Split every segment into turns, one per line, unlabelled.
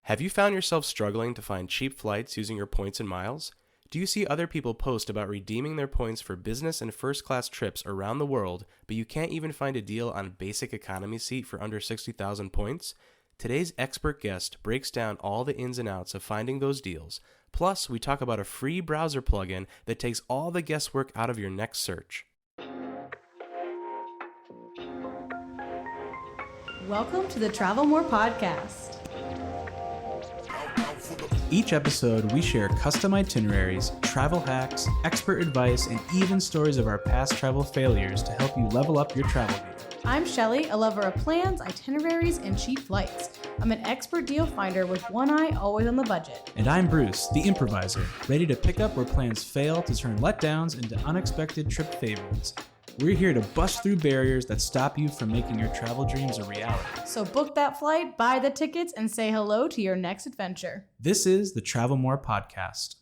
Have you found yourself struggling to find cheap flights using your points and miles? Do you see other people post about redeeming their points for business and first-class trips around the world, but you can't even find a deal on a basic economy seat for under 60,000 points? Today's expert guest breaks down all the ins and outs of finding those deals. Plus, we talk about a free browser plugin that takes all the guesswork out of your next search.
Welcome to the Travel More podcast.
Each episode, we share custom itineraries, travel hacks, expert advice, and even stories of our past travel failures to help you level up your travel game.
I'm Shelly, a lover of plans, itineraries, and cheap flights. I'm an expert deal finder with one eye always on the budget.
And I'm Bruce, the improviser, ready to pick up where plans fail to turn letdowns into unexpected trip favorites. We're here to bust through barriers that stop you from making your travel dreams a reality.
So book that flight, buy the tickets, and say hello to your next adventure.
This is the Travel More podcast.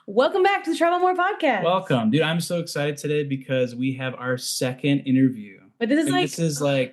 Welcome back to the Travel More podcast.
Welcome. Dude, I'm so excited today because we have our second interview.
But this is a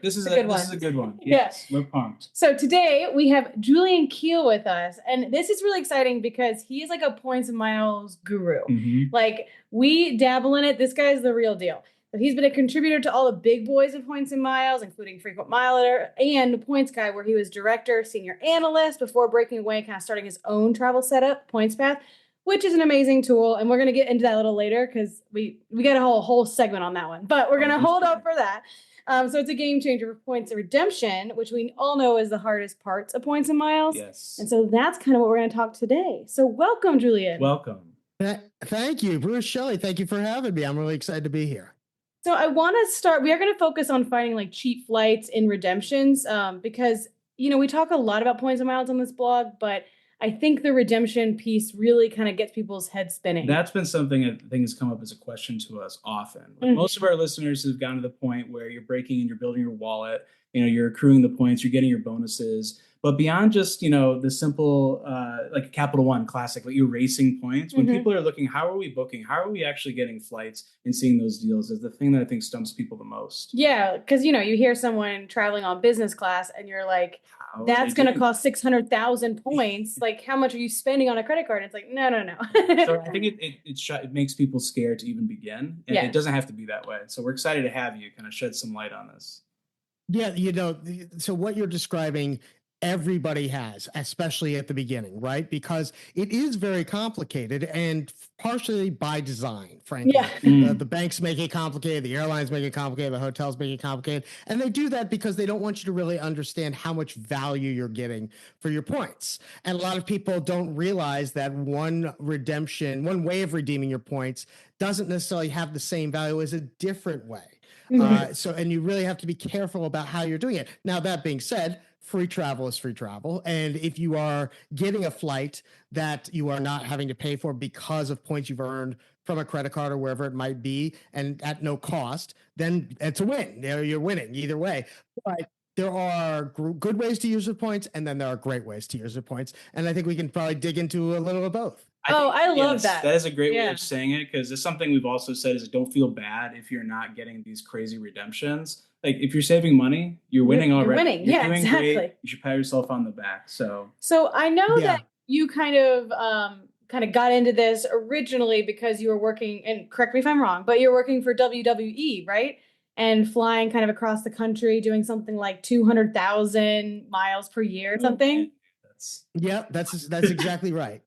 good one.
Yes,
we're pumped.
So today we have Julian Kheel with us, and this is really exciting because he is like a points and miles guru.
Mm-hmm.
Like, we dabble in it. This guy is the real deal. So he's been a contributor to all the big boys of points and miles, including Frequent Miler and Points Guy, where he was director, senior analyst before breaking away, kind of starting his own travel setup, Points Path, which is an amazing tool. And we're going to get into that a little later because we got a whole segment on that one, but we're going to hold up for that. So it's a game changer for points redemption, which we all know is the hardest parts of points and miles.
Yes.
And so that's kind of what we're going to talk today. So welcome, Julian.
Welcome.
Thank you, Bruce, Shelley. Thank you for having me. I'm really excited to be here.
So I want to start, we are going to focus on finding like cheap flights in redemptions because, you know, we talk a lot about points and miles on this blog, but I think the redemption piece really kind of gets people's heads spinning.
That's been something I think has come up as a question to us often. Like, most of our listeners have gotten to the point where you're breaking and you're building your wallet, you know, you're accruing the points, you're getting your bonuses. But beyond just, you know, the simple, like Capital One classic, like erasing points, when people are looking, how are we booking? How are we actually getting flights and seeing those deals is the thing that I think stumps people the most.
Yeah, because, you know, you hear someone traveling on business class and you're like, that's going to cost 600,000 points. Like, how much are you spending on a credit card? And it's like, no.
So I think it makes people scared to even begin. And it doesn't have to be that way. So we're excited to have you kind of shed some light on this.
Yeah, you know, so what you're describing, everybody has, especially at the beginning, right? Because it is very complicated and partially by design, frankly.
Yeah.
The banks make it complicated, the airlines make it complicated, the hotels make it complicated. And they do that because they don't want you to really understand how much value you're getting for your points. And a lot of people don't realize that one way of redeeming your points doesn't necessarily have the same value as a different way. And you really have to be careful about how you're doing it. Now, that being said, free travel is free travel. And if you are getting a flight that you are not having to pay for because of points you've earned from a credit card or wherever it might be, and at no cost, then it's a win. You're winning either way. But there are good ways to use your points, and then there are great ways to use your points. And I think we can probably dig into a little of both.
I love that.
That is a great way of saying it, because it's something we've also said is don't feel bad if you're not getting these crazy redemptions. Like, if you're saving money, you're winning already. You're doing
exactly.
Great. You should pat yourself on the back. So
I know that you kind of got into this originally because you were working, and correct me if I'm wrong, but you're working for WWE, right? And flying kind of across the country, doing something like 200,000 miles per year or something.
That's exactly right.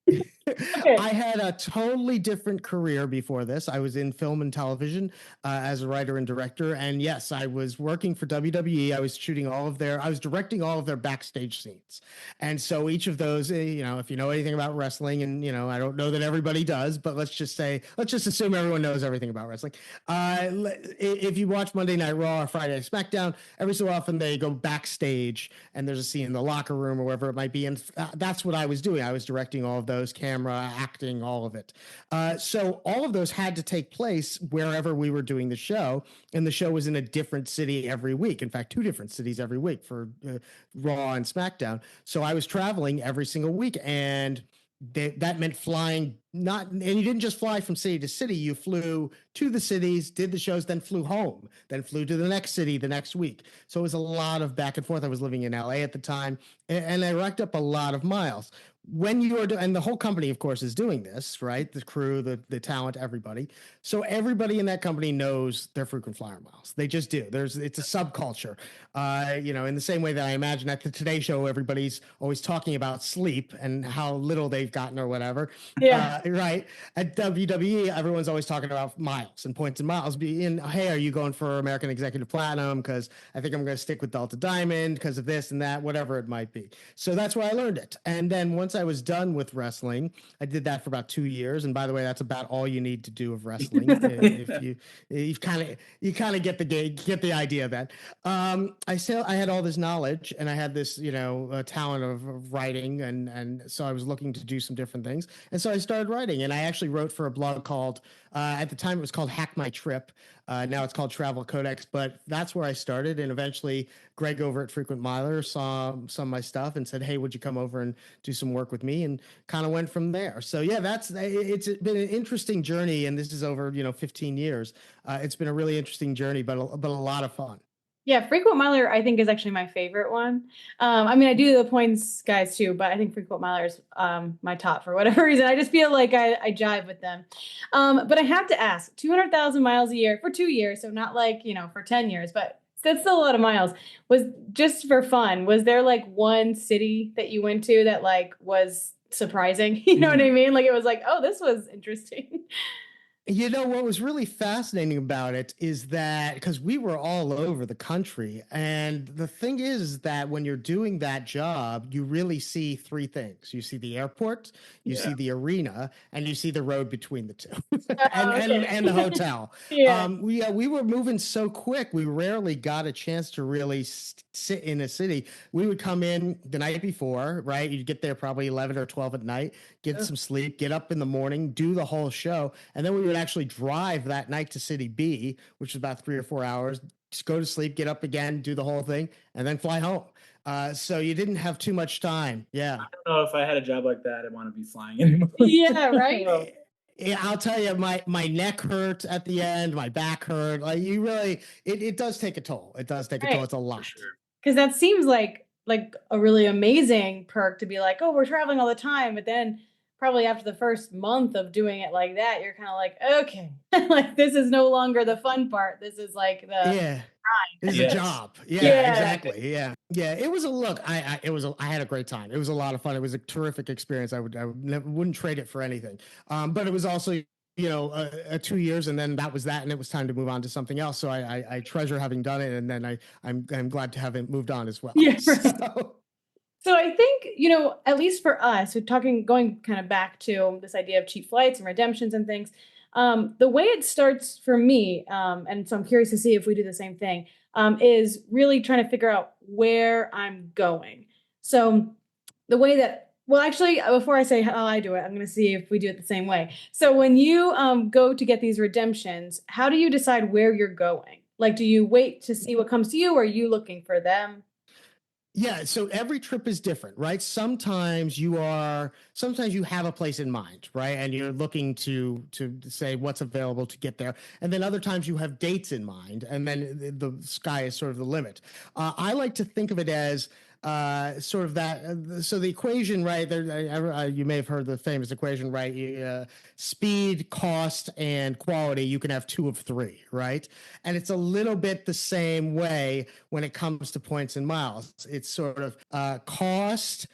Okay.
I had a totally different career before this. I was in film and television as a writer and director. And yes, I was working for WWE. I was directing all of their backstage scenes. And so each of those, you know, if you know anything about wrestling, and, you know, I don't know that everybody does, but let's just assume everyone knows everything about wrestling. If you watch Monday Night Raw or Friday Night SmackDown, every so often they go backstage and there's a scene in the locker room or wherever it might be. And that's what I was doing. I was directing all of those, camera, acting, all of it. So all of those had to take place wherever we were doing the show. And the show was in a different city every week. In fact, 2 different cities every week for Raw and SmackDown. So I was traveling every single week. And that meant flying and you didn't just fly from city to city. You flew to the cities, did the shows, then flew home, then flew to the next city the next week. So it was a lot of back and forth. I was living in LA at the time, and I racked up a lot of miles. When you are and the whole company, of course, is doing this, right? The crew, the talent, everybody. So everybody in that company knows their frequent flyer miles. They just do. It's a subculture. In the same way that I imagine at the Today Show, everybody's always talking about sleep and how little they've gotten or whatever.
Yeah.
Right. At WWE, everyone's always talking about miles and points and miles. Hey, are you going for American Executive Platinum? Because I think I'm going to stick with Delta Diamond because of this and that, whatever it might be. So that's where I learned it. And then once I was done with wrestling, I did that for about 2 years. And by the way, that's about all you need to do of wrestling. If you kind of get the idea of that. I had all this knowledge and I had this, talent of writing. And so I was looking to do some different things. And so I started writing, and I actually wrote for a blog called, at the time it was called Hack My Trip. Now it's called Travel Codex, but that's where I started. And eventually Greg over at Frequent Miler saw some of my stuff and said, hey, would you come over and do some work with me? And kind of went from there. So yeah, it's been an interesting journey. And this is over, 15 years. It's been a really interesting journey, but a lot of fun.
Yeah, Frequent Miler, I think, is actually my favorite one. I do the points guys too, but I think Frequent Miler is my top for whatever reason. I just feel like I jive with them. But I have to ask, 200,000 miles a year for 2 years, so not like, for 10 years, but that's still a lot of miles. Was just for fun, was there like one city that you went to that like was surprising? You know what I mean? Like it was like, oh, this was interesting.
What was really fascinating about it is that because we were all over the country, and the thing is that when you're doing that job, you really see three things. You see the airport, you see the arena, and you see the road between the two, and the hotel.
Yeah.
We were moving so quick, we rarely got a chance to really sit in a city. We would come in the night before, right? You'd get there probably 11 or 12 at night, get some sleep, get up in the morning, do the whole show, and then we would actually drive that night to City B, which is about 3 or 4 hours, just go to sleep, get up again, do the whole thing, and then fly home. So you didn't have too much time. Yeah.
I don't know if I had a job like that, I'd want to be flying anymore.
Yeah, right.
Yeah, I'll tell you, my neck hurt at the end, my back hurt. Like it does take a toll. It does take a toll. It's a lot.
Because that seems like a really amazing perk to be like, oh, we're traveling all the time, but then probably after the first month of doing it like that, you're kind of like, okay, like this is no longer the fun part. This is like the
This is a job. Yeah, exactly. Yeah. It was I had a great time. It was a lot of fun. It was a terrific experience. I wouldn't trade it for anything. But it was also 2 years, and then that was that, and it was time to move on to something else. So I treasure having done it, and then I'm glad to have it moved on as well.
Yeah. So I think, at least for us, going kind of back to this idea of cheap flights and redemptions and things, the way it starts for me, and so I'm curious to see if we do the same thing, is really trying to figure out where I'm going. So the way that, well, actually, before I say how I do it, I'm going to see if we do it the same way. So when you go to get these redemptions, how do you decide where you're going? Like, do you wait to see what comes to you, or are you looking for them?
Yeah, so every trip is different, right? Sometimes you have a place in mind, right? And you're looking to say what's available to get there. And then other times you have dates in mind, and then the sky is sort of the limit. I like to think of it as sort of that. So the equation, right? There, you may have heard the famous equation, right? Speed, cost, and quality. You can have 2 of 3, right? And it's a little bit the same way when it comes to points and miles. It's sort of cost,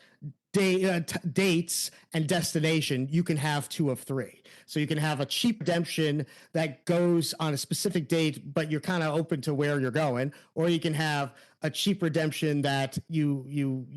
dates, and destination. You can have 2 of 3. So you can have a cheap redemption that goes on a specific date, but you're kind of open to where you're going, or you can have a cheap redemption that you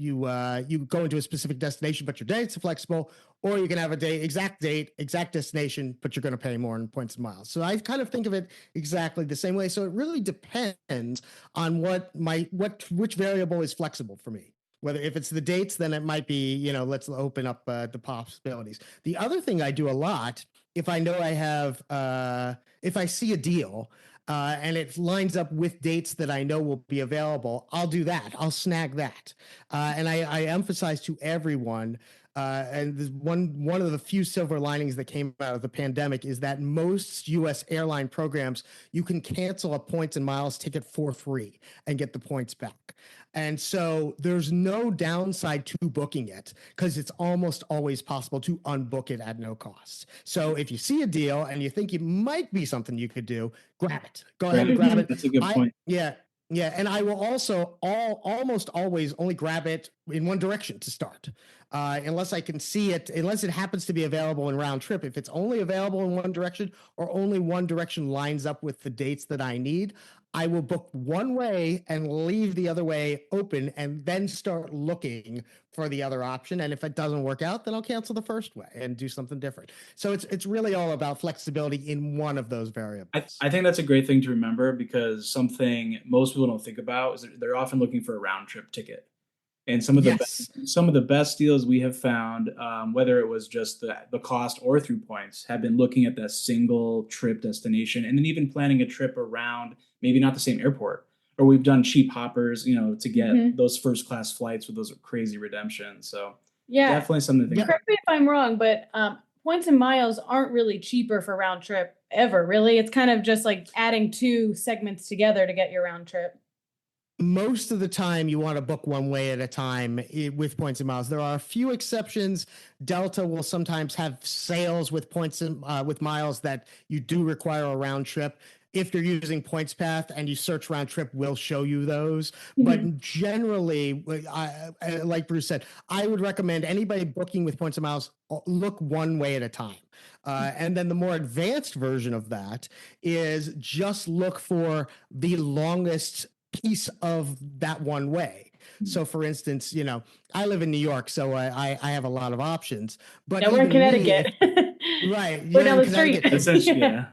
go into a specific destination, but your dates are flexible, or you can have exact date, exact destination, but you're going to pay more in points and miles. So I kind of think of it exactly the same way. So it really depends on which variable is flexible for me. Whether if it's the dates, then it might be, let's open up the possibilities. The other thing I do a lot, if I know if I see a deal and it lines up with dates that I know will be available, I'll do that. I'll snag that. And I emphasize to everyone, And one of the few silver linings that came out of the pandemic is that most U.S. airline programs, you can cancel a points and miles ticket for free and get the points back. And so there's no downside to booking it because it's almost always possible to unbook it at no cost. So if you see a deal and you think it might be something you could do, grab it. Go ahead and grab it.
That's a good point.
Yeah. Yeah, and I will also almost always only grab it in one direction to start, unless I can see it, unless it happens to be available in round trip. If it's only available in one direction or only one direction lines up with the dates that I need, I will book one way and leave the other way open and then start looking for the other option. And if it doesn't work out, then I'll cancel the first way and do something different. So it's really all about flexibility in one of those variables.
I think that's a great thing to remember, because something most people don't think about is they're often looking for a round trip ticket. And some of the best deals we have found, whether it was just the cost or through points, have been looking at that single trip destination and then even planning a trip around maybe not the same airport. Or we've done cheap hoppers, to get those first class flights with those crazy redemptions. So definitely something to think about.
Correct me if I'm wrong, but points and miles aren't really cheaper for round trip ever, really. It's kind of just like adding two segments together to get your round trip.
Most of the time you want to book one way at a time with points and miles. There are a few exceptions. Delta will sometimes have sales with points and with miles that you do require a round trip. If you're using Points Path and you search round trip, will show you those. But generally, like Bruce said, I would recommend anybody booking with points and miles, look one way at a time. And then the more advanced version of that is just look for the longest piece of that one way. So for instance, I live in New York, so I have a lot of options. But
we're in Connecticut.
Right.
We're down the street.
Essentially, yeah.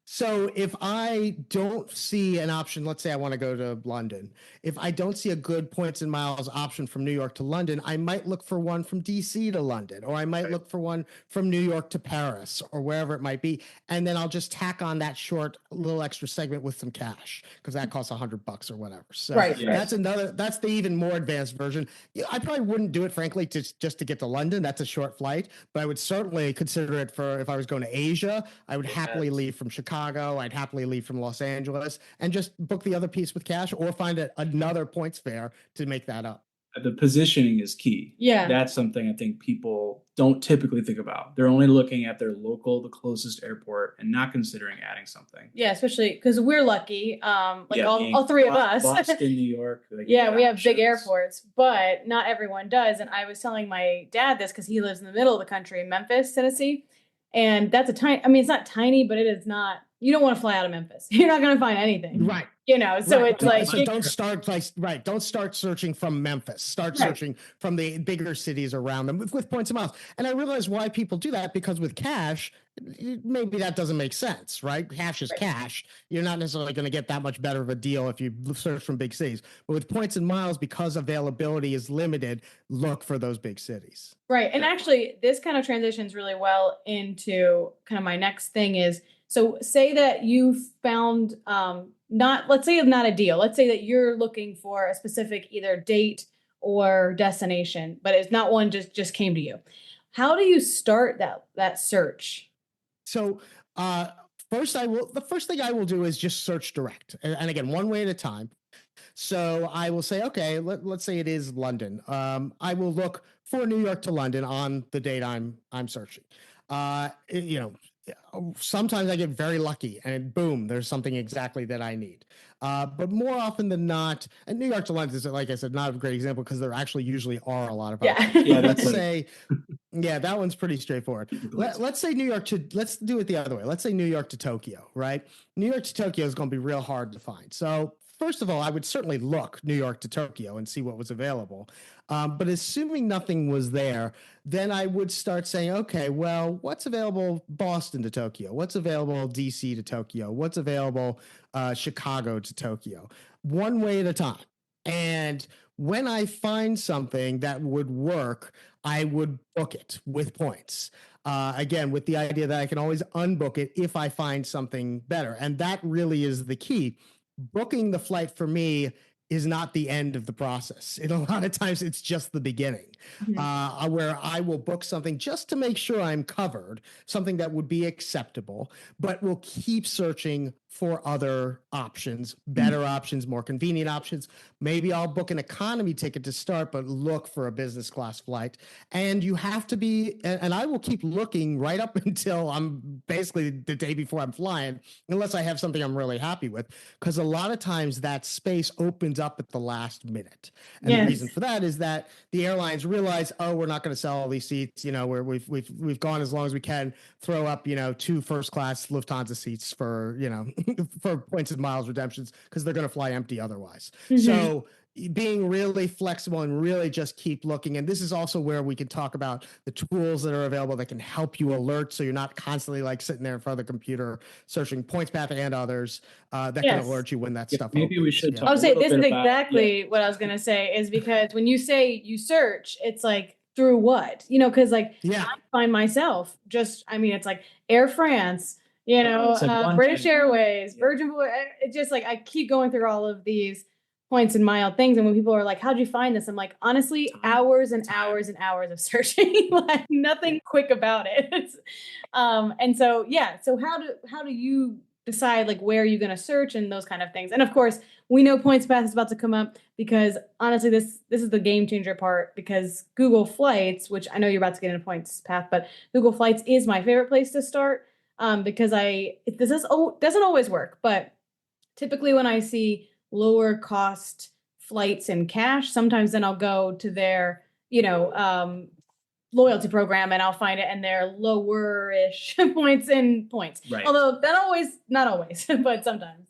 So if I don't see an option, let's say I want to go to London, if I don't see a good points and miles option from New York to London, I might look for one from DC to London, or I might look for one from New York to Paris, or wherever it might be. And then I'll just tack on that short little extra segment with some cash, because that costs $100 or whatever. So that's the even more advanced version. I probably wouldn't do it, frankly, just to get to London. That's a short flight, but I would certainly consider it for if I was going to Asia. I would happily leave from Chicago. I'd happily leave from Los Angeles and just book the other piece with cash, or find another points fare to make that up.
The positioning is key.
Yeah.
That's something I think people don't typically think about. They're only looking at their the closest airport, and not considering adding something.
Yeah, especially because we're lucky. All three of us.
Boston, New York.
We have big airports, but not everyone does. And I was telling my dad this because he lives in the middle of the country in Memphis, Tennessee. And that's it's not tiny, but it is not, you don't want to fly out of Memphis. You're not going to find anything.
Right.
So it's like,
so don't start searching from Memphis. Start searching from the bigger cities around them with points and miles. And I realize why people do that, because with cash, maybe that doesn't make sense, right? Cash is cash. You're not necessarily going to get that much better of a deal if you search from big cities. But with points and miles, because availability is limited, look for those big cities.
Right. And actually, this kind of transitions really well into kind of my next thing is, so say that you found let's say not a deal. Let's say that you're looking for a specific either date or destination, but it's not one just came to you. How do you start that search?
So the first thing I will do is just search direct. And again, one way at a time. So I will say, okay, let's say it is London. I will look for New York to London on the date I'm searching. Sometimes I get very lucky and boom, there's something exactly that I need. But more often than not, and New York to London is, like I said, not a great example because there actually usually are a lot of options. That one's pretty straightforward. Let's say let's do it the other way. Let's say New York to Tokyo, right? New York to Tokyo is going to be real hard to find. So first of all, I would certainly look New York to Tokyo and see what was available. But assuming nothing was there, then I would start saying, okay, well, what's available Boston to Tokyo? What's available DC to Tokyo? What's available Chicago to Tokyo? One way at a time. And when I find something that would work, I would book it with points. Again, with the idea that I can always unbook it if I find something better. And that really is the key. Booking the flight for me is not the end of the process. A lot of times it's just the beginning. where I will book something just to make sure I'm covered, something that would be acceptable, but will keep searching for other options, better options, more convenient options. Maybe I'll book an economy ticket to start, but look for a business class flight. And you have to be, and I will keep looking right up until I'm basically the day before I'm flying, unless I have something I'm really happy with, because a lot of times that space opens up at the last minute. And the reason for that is that the airlines realize, oh, we're not going to sell all these seats. We've gone as long as we can, throw up, 2 first class Lufthansa seats for, for points and miles redemptions, because they're going to fly empty otherwise. So being really flexible and really just keep looking. And this is also where we can talk about the tools that are available that can help you alert, so you're not constantly like sitting there in front of the computer searching PointsPath and others that can alert you when that stuff
maybe
opens.
we should talk
I would say this is
about,
exactly what I was going to say, is because when you say you search, it's like through what? Because I find myself it's like Air France, British Airways, Virgin Blue. It's just like I keep going through all of these points and mile things, and when people are like, how'd you find this? I'm like, honestly, hours and hours and hours of searching. Like nothing quick about it. And so so how do you decide like where you're going to search and those kind of things? And of course, we know PointsPath is about to come up, because honestly, this is the game changer part, because Google Flights, which I know you're about to get into PointsPath, but Google Flights is my favorite place to start, because this doesn't always work, but typically when I see lower cost flights in cash, sometimes then I'll go to their, loyalty program, and I'll find it in their lower-ish points. Right. Although not always, but sometimes.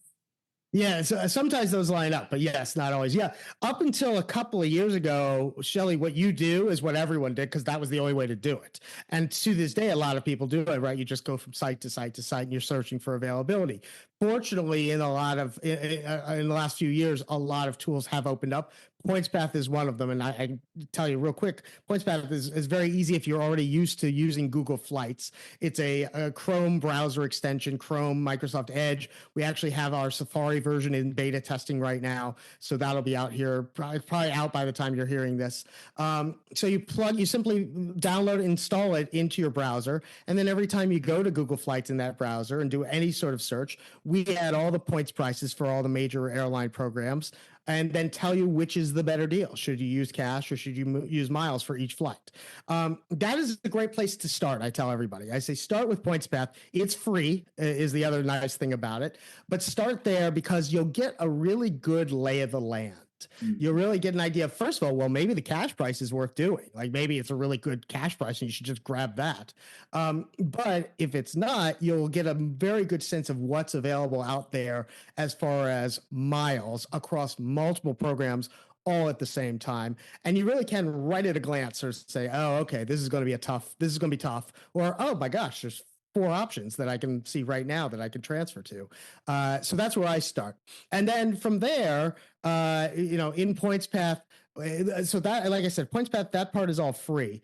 Yeah, so sometimes those line up, but yes, not always. Yeah, up until a couple of years ago, Shelly, what you do is what everyone did, because that was the only way to do it. And to this day, a lot of people do it, right? You just go from site to site to site, and you're searching for availability. Fortunately, in the last few years, a lot of tools have opened up. PointsPath is one of them, and I can tell you real quick, PointsPath is very easy if you're already used to using Google Flights. It's a Chrome browser extension, Chrome, Microsoft Edge. We actually have our Safari version in beta testing right now, so that'll be out here, probably out by the time you're hearing this. So you simply download and install it into your browser, and then every time you go to Google Flights in that browser and do any sort of search, we add all the points prices for all the major airline programs, and then tell you which is the better deal. Should you use cash or should you use miles for each flight? That is a great place to start. I tell everybody, I say, start with PointsPath. It's free, is the other nice thing about it, but start there because you'll get a really good lay of the land. You'll really get an idea of, first of all, well, maybe the cash price is worth doing. Like maybe it's a really good cash price and you should just grab that. But if it's not, you'll get a very good sense of what's available out there as far as miles across multiple programs all at the same time. And you really can, right at a glance, or say, oh, okay, this is going to be tough. Or, oh my gosh, there's 4 options that I can see right now that I can transfer to. So that's where I start. And then from there, in PointsPath, so that, like I said, PointsPath, that part is all free.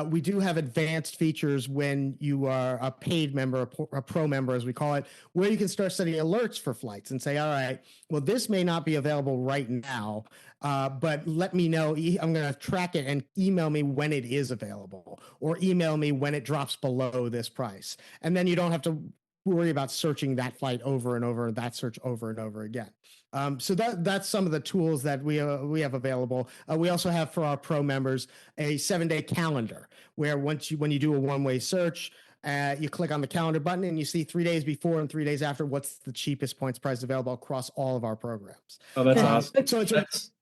We do have advanced features when you are a paid member, a pro member, as we call it, where you can start setting alerts for flights and say, all right, well, this may not be available right now, but let me know. I'm going to track it and email me when it is available, or email me when it drops below this price. And then you don't have to worry about searching that flight over and over, that search over and over again. So that's some of the tools that we have available. We also have, for our pro members, a 7-day calendar, where when you do a one-way search, you click on the calendar button and you see 3 days before and 3 days after what's the cheapest points price available across all of our programs.
Oh, that's awesome.
So
I just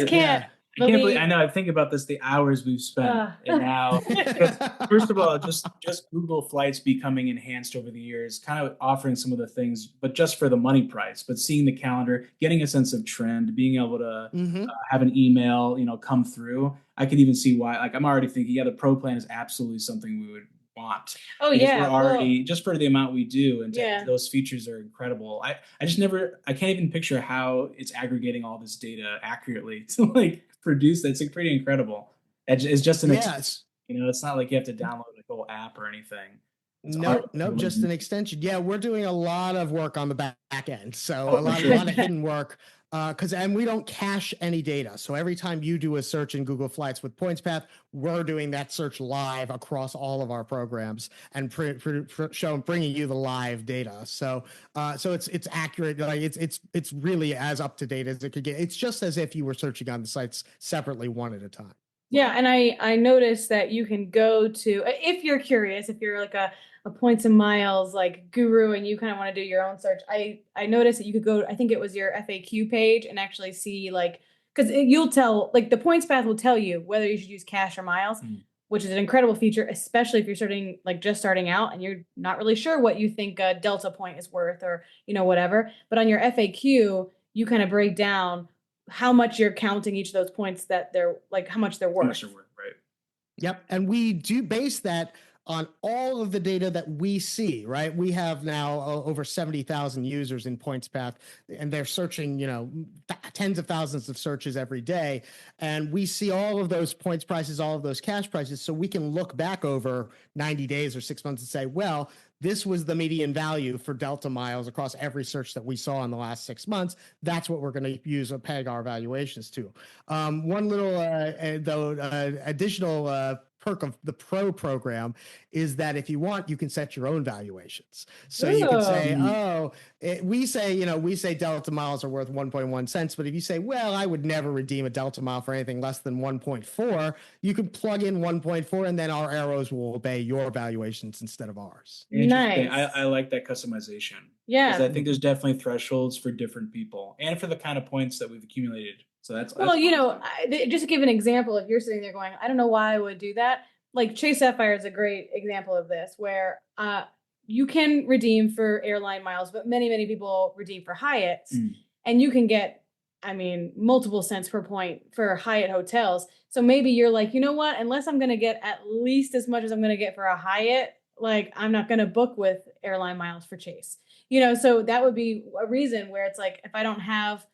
can't.
I can't believe. I know. I think about this, the hours we've spent, and now, first of all, just Google Flights becoming enhanced over the years, kind of offering some of the things, but just for the money price. But seeing the calendar, getting a sense of trend, being able to have an email, come through. I could even see why. Like, I'm already thinking, the pro plan is absolutely something we would want.
Oh, yeah.
We're already, just for the amount we do, and those features are incredible. I can't even picture how it's aggregating all this data accurately to like produce that. It's like pretty incredible. It's just an it's not like you have to download a whole app or anything.
No, just an extension. Yeah, we're doing a lot of work on the back end. So a lot of hidden work and we don't cache any data. So every time you do a search in Google Flights with PointsPath, we're doing that search live across all of our programs and bringing you the live data. So it's accurate. Like it's really as up to date as it could get. It's just as if you were searching on the sites separately, one at a time.
Yeah, and I noticed that you can go to, if you're curious, if you're like a points and miles like guru and you kind of want to do your own search, I noticed that you could go, I think it was your FAQ page, and actually see like, because you'll tell, like the PointsPath will tell you whether you should use cash or miles, which is an incredible feature, especially if you're just starting out and you're not really sure what you think a Delta point is worth, or whatever. But on your FAQ, you kind of break down how much you're counting each of those points, that they're like how much they're worth.
Right.
Yep. And we do base that on all of the data that we see, right? We have now over 70,000 users in PointsPath, and they're searching, tens of thousands of searches every day. And we see all of those points prices, all of those cash prices. So we can look back over 90 days or 6 months and say, well, this was the median value for Delta miles across every search that we saw in the last 6 months. That's what we're going to use or peg our valuations to. One little, additional perk of the Pro program is that if you want, you can set your own valuations. So you can say, we say Delta miles are worth 1.1 cents. But if you say, well, I would never redeem a Delta mile for anything less than 1.4, you can plug in 1.4, and then our arrows will obey your valuations instead of ours.
Nice.
I like that customization.
Yeah.
Because I think there's definitely thresholds for different people and for the kind of points that we've accumulated. So that's
well, just to give an example, if you're sitting there going, I don't know why I would do that. Like Chase Sapphire is a great example of this, where you can redeem for airline miles, but many, many people redeem for Hyatts, and you can get, multiple cents per point for Hyatt hotels. So maybe you're like, you know what? Unless I'm going to get at least as much as I'm going to get for a Hyatt, like I'm not going to book with airline miles for Chase. So that would be a reason where it's like, if I don't have,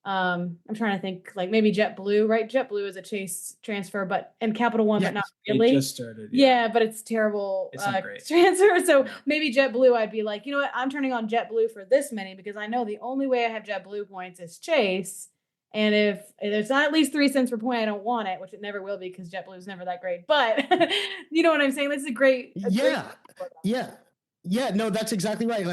I'm trying to think, like maybe JetBlue, right? JetBlue is a Chase transfer, and Capital One, but not really.
It just started.
Yeah, but it's terrible.
It's not great.
Transfer. So maybe JetBlue, I'd be like, you know what? I'm turning on JetBlue for this many because I know the only way I have JetBlue points is Chase. And if it's not at least 3 cents per point, I don't want it, which it never will be because JetBlue is never that great. But you know what I'm saying? This is a great.
Yeah, no, that's exactly right.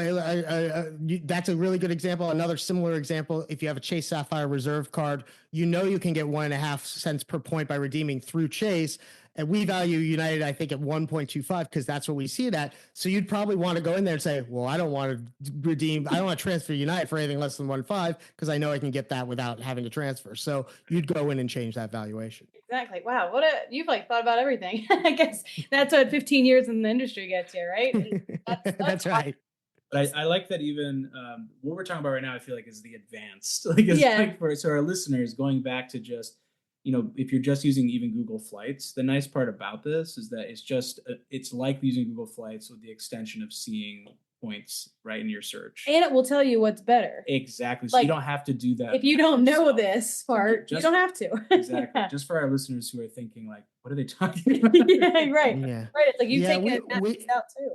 That's a really good example. Another similar example, if you have a Chase Sapphire Reserve card, you can get 1.5 cents per point by redeeming through Chase. And we value United, I think, at 1.25 because that's what we see it at. So you'd probably want to go in there and say, well, I don't want to transfer United for anything less than 1.5 because I know I can get that without having to transfer. So you'd go in and change that valuation.
Exactly. Wow. You've thought about everything. I guess that's what 15 years in the industry gets you, right?
That's right.
But I like that even what we're talking about right now, I feel like is the advanced. So our listeners, going back to just, if you're just using even Google Flights, the nice part about this is that it's like using Google Flights with the extension of seeing points right in your search.
And it will tell you what's better.
Exactly. So you don't have to do that.
If you don't know this part, you don't have to.
Exactly. Just for our listeners who are thinking like, what are they talking about?
Right. It's like you take it out too.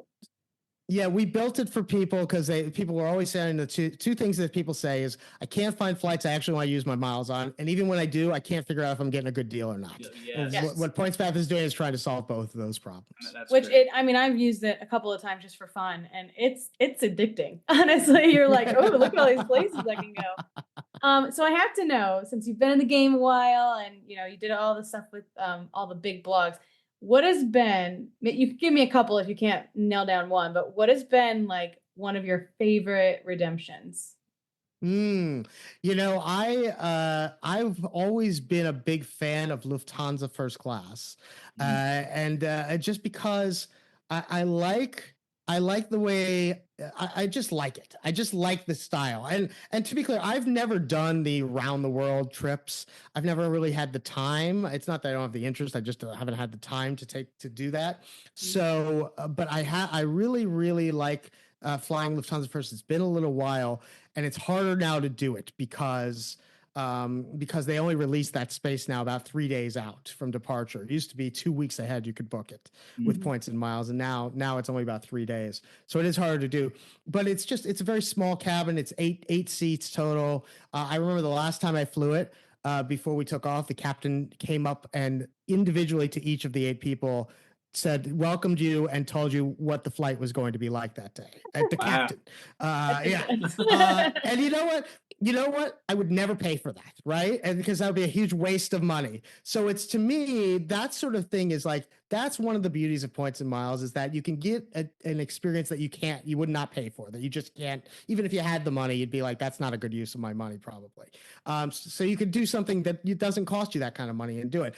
Yeah, we built it for people because people were always saying the two things that people say is, I can't find flights I actually want to use my miles on. And even when I do, I can't figure out if I'm getting a good deal or not. Yes. What PointsPath is doing is trying to solve both of those problems.
I've used it a couple of times just for fun, and it's addicting. Honestly, you're like, oh, look at all these places I can go. So I have to know, since you've been in the game a while and, you did all the stuff with all the big blogs, what has been, you can give me a couple if you can't nail down one, but what has been like one of your favorite redemptions?
I've always been a big fan of Lufthansa first class. And just because I like the way I just like it. I just like the style. And to be clear, I've never done the round the world trips. I've never really had the time. It's not that I don't have the interest. I just haven't had the time to do that. So, but I really, really like flying Lufthansa first. It's been a little while, and it's harder now to do it because because they only release that space now about 3 days out from departure. It used to be 2 weeks ahead you could book it with points and miles, and now it's only about 3 days. So it is harder to do, but it's a very small cabin. It's eight seats total. I remember the last time I flew it, before we took off, the captain came up and individually to each of the 8 people said, welcomed you and told you what the flight was going to be like that day. At the captain. Yeah. And you know what? I would never pay for that, right? And because that would be a huge waste of money. So it's, to me, that sort of thing is like, that's one of the beauties of points and miles, is that you can get an experience that you would not pay for, that you just can't, even if you had the money, you'd be like, that's not a good use of my money, probably. So you could do something that it doesn't cost you that kind of money and do it.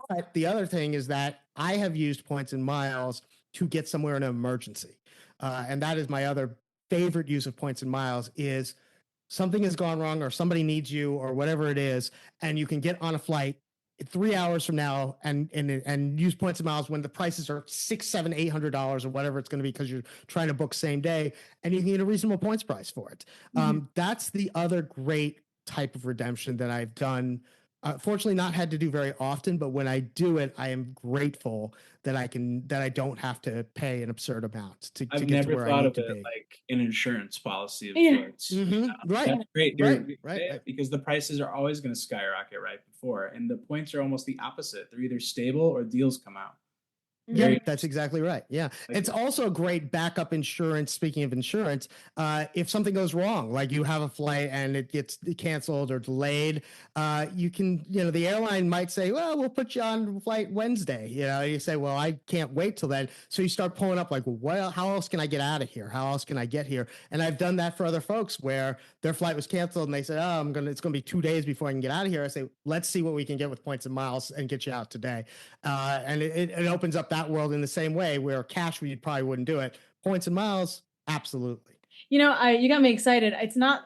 But the other thing is that I have used points and miles to get somewhere in an emergency. And that is my other favorite use of points and miles, is something has gone wrong or somebody needs you or whatever it is, and you can get on a flight 3 hours from now and use points and miles when the prices are $600, $700, $800 or whatever it's going to be, because you're trying to book same day, and you can get a reasonable points price for it. That's the other great type of redemption that I've done. Fortunately, not had to do very often, but when I do it, I am grateful that I don't have to pay an absurd amount to get to where I need to be.
Like an insurance policy of sorts.
Right.
That's great.
Right.
Because the prices are always going to skyrocket right before, and the points are almost the opposite. They're either stable or deals come out.
Yeah, that's exactly right. Yeah. It's also a great backup insurance. Speaking of insurance, if something goes wrong, like you have a flight and it gets canceled or delayed, you can, the airline might say, well, we'll put you on flight Wednesday. You say, well, I can't wait till then. So you start pulling up like, well, how else can I get out of here? How else can I get here? And I've done that for other folks where their flight was canceled and they said, oh, it's going to be 2 days before I can get out of here. I say, let's see what we can get with points and miles and get you out today. And it opens up that world in the same way, where cash, we probably wouldn't do it. Points and miles, absolutely.
You got me excited.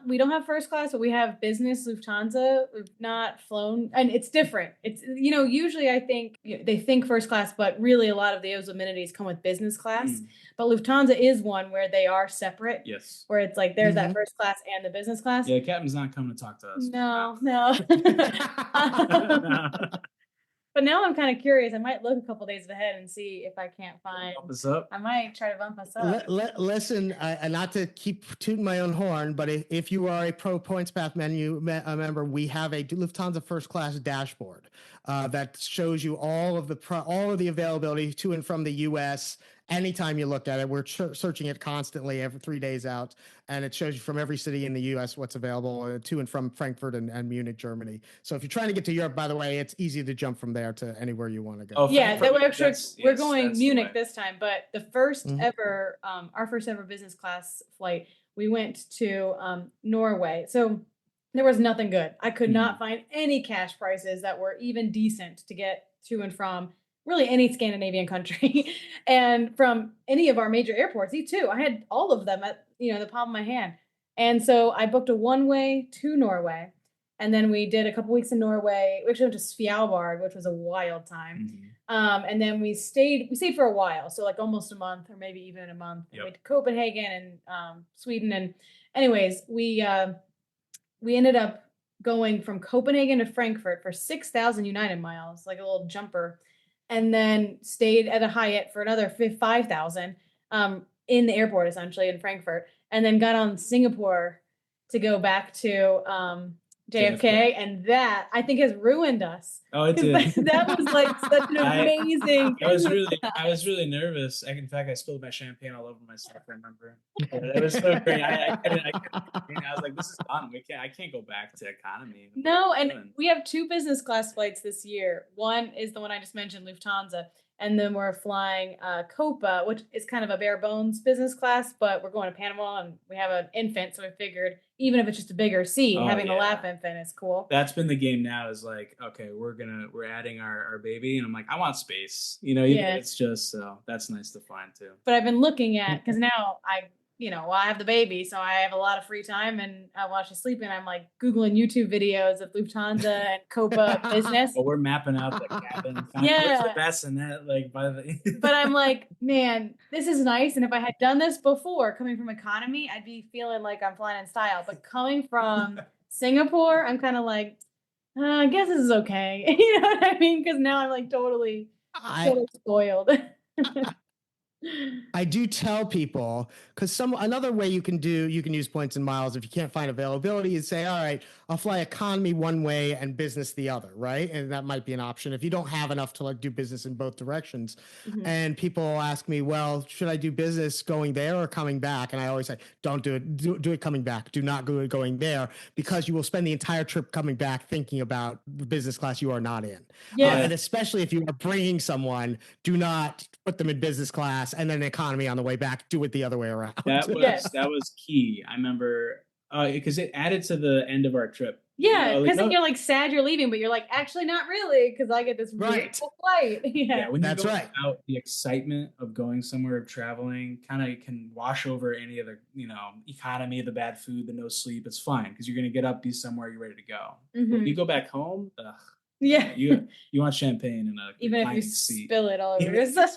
We don't have first class, but we have business Lufthansa. We've not flown, and it's different. It's, usually I think they think first class, but really a lot of those amenities come with business class. But Lufthansa is one where they are separate.
Yes.
Where it's like there's that first class and the business class.
Yeah, the captain's not coming to talk to us.
No. But now I'm kind of curious. I might look a couple days ahead and see if I can't find.
Bump us up.
I might try to bump us up.
Listen, not to keep tooting my own horn, but if you are a Pro Points Path member, we have a Lufthansa first class dashboard that shows you all of the availability to and from the U.S. Anytime you look at it, we're searching it constantly every 3 days out, and it shows you from every city in the U.S. what's available to and from Frankfurt and Munich, Germany. So if you're trying to get to Europe, by the way, it's easy to jump from there to anywhere you want to go.
Oh, yeah, we're going Munich this time, but the first ever, our first ever business class flight, we went to Norway. So there was nothing good. I could not find any cash prices that were even decent to get to and from really any Scandinavian country. And from any of our major airports, too. I had all of them at, the palm of my hand. And so I booked a one-way to Norway. And then we did a couple weeks in Norway. We actually went to Svalbard, which was a wild time. And then we stayed for a while. So like almost a month, or maybe even a month. We went to Copenhagen and Sweden. And anyways, we ended up going from Copenhagen to Frankfurt for 6,000 United miles, like a little jumper. And then stayed at a Hyatt for another 5,000 in the airport, essentially, in Frankfurt. And then got on Singapore to go back to JFK. And that, I think, has ruined us.
Oh, it did.
That was like such an amazing...
I was really nervous. In fact, I spilled my champagne all over myself, I remember. It was so great. I was like, this is fun. I can't go back to economy.
No, and we have 2 business class flights this year. One is the one I just mentioned, Lufthansa. And then we're flying Copa, which is kind of a bare bones business class, but we're going to Panama and we have an infant. So we figured even if it's just a bigger seat, having a lap infant is cool.
That's been the game now, is like, okay, we're adding our baby. And I'm like, I want space, it's just, so that's nice to find too.
But I've been looking at, cause now I have the baby, so I have a lot of free time, and while she's sleeping, I'm like Googling YouTube videos of Lufthansa and Copa business.
Well, we're mapping out the cabin.
Yeah.
What's the best in that?
But I'm like, man, this is nice. And if I had done this before, coming from economy, I'd be feeling like I'm flying in style. But coming from Singapore, I'm kind of like, I guess this is okay. You know what I mean? Because now I'm like totally spoiled.
I do tell people, because another way you can use points and miles if you can't find availability is say, all right, I'll fly economy one way and business the other, right? And that might be an option if you don't have enough to like do business in both directions. And people ask me, well, should I do business going there or coming back? And I always say, don't do it. Do it coming back. Do not do it going there, because you will spend the entire trip coming back thinking about the business class you are not in. And especially if you are bringing someone, do not put them in business class and then economy on the way back. Do it the other way around.
That was key. I remember because it added to the end of our trip.
Yeah, because then you're like sad you're leaving, but you're like, actually not really, because I get this beautiful flight.
When you go out, the excitement of going somewhere, of traveling, kind of can wash over any other, economy, the bad food, the no sleep. It's fine because you're gonna get up, be somewhere, you're ready to go. When you go back home, you want champagne and a
even if you spill it all over yourself.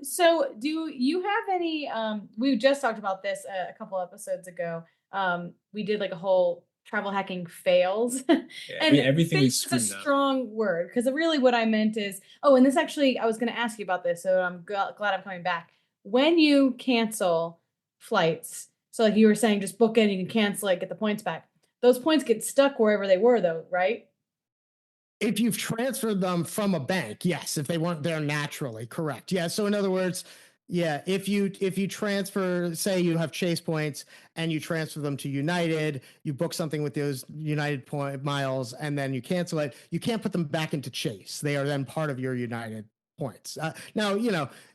So do you have any we just talked about this a couple episodes ago. We did like a whole travel hacking fails. And everything is a strong word, because really what I meant is, and this actually, I was going to ask you about this, so I'm glad I'm coming back. When you cancel flights, so like you were saying, just book it and you can cancel it, get the points back. Those points get stuck wherever they were though, right?
If you've transferred them from a bank, yes. If they weren't there naturally, correct. Yeah. So in other words, if you transfer, say you have Chase points and you transfer them to United, you book something with those United point miles, and then you cancel it, you can't put them back into Chase. They are then part of your United points. Now,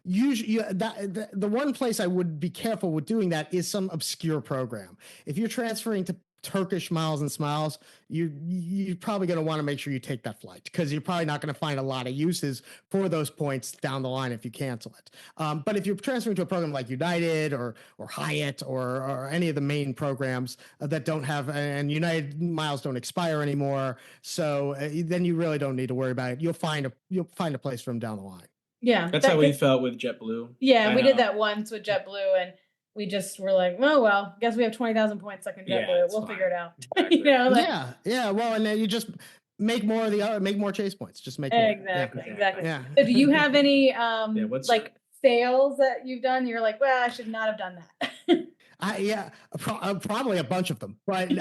usually the one place I would be careful with doing that is some obscure program. If you're transferring to Turkish Miles and Smiles, you're probably going to want to make sure you take that flight, because you're probably not going to find a lot of uses for those points down the line if you cancel it. But if you're transferring to a program like United or Hyatt or any of the main programs that don't have, and United miles don't expire anymore, so then you really don't need to worry about it. You'll find a place for them down the line.
Yeah,
that's how we felt with JetBlue.
Yeah, we did that once with JetBlue, and we just were like, oh, well, guess we have 20,000 points stuck in JetBlue. We'll figure it out.
Exactly.
Well, and then you just make more of the other, make more Chase points. Just make more.
Exactly. Yeah. So do you have any like fails that you've done? You're like, well, I should not have done that.
Probably a bunch of them, but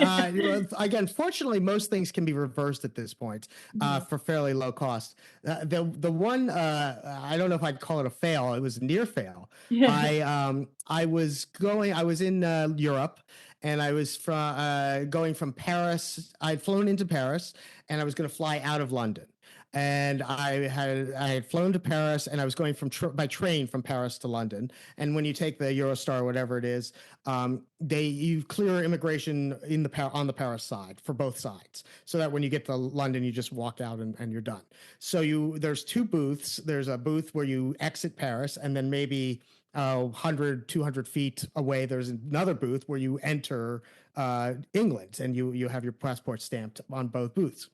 again, fortunately, most things can be reversed at this point for fairly low cost. The one I don't know if I'd call it a fail; it was a near fail. I was in Europe, and I was going from Paris. I'd flown into Paris, and I was going to fly out of London. And I had flown to Paris, and I was going by train from Paris to London. And when you take the Eurostar, whatever it is, you clear immigration on the Paris side for both sides, so that when you get to London, you just walk out and you're done. So there's two booths. There's a booth where you exit Paris, and then maybe 100, 200 feet away, there's another booth where you enter England, and you have your passport stamped on both booths.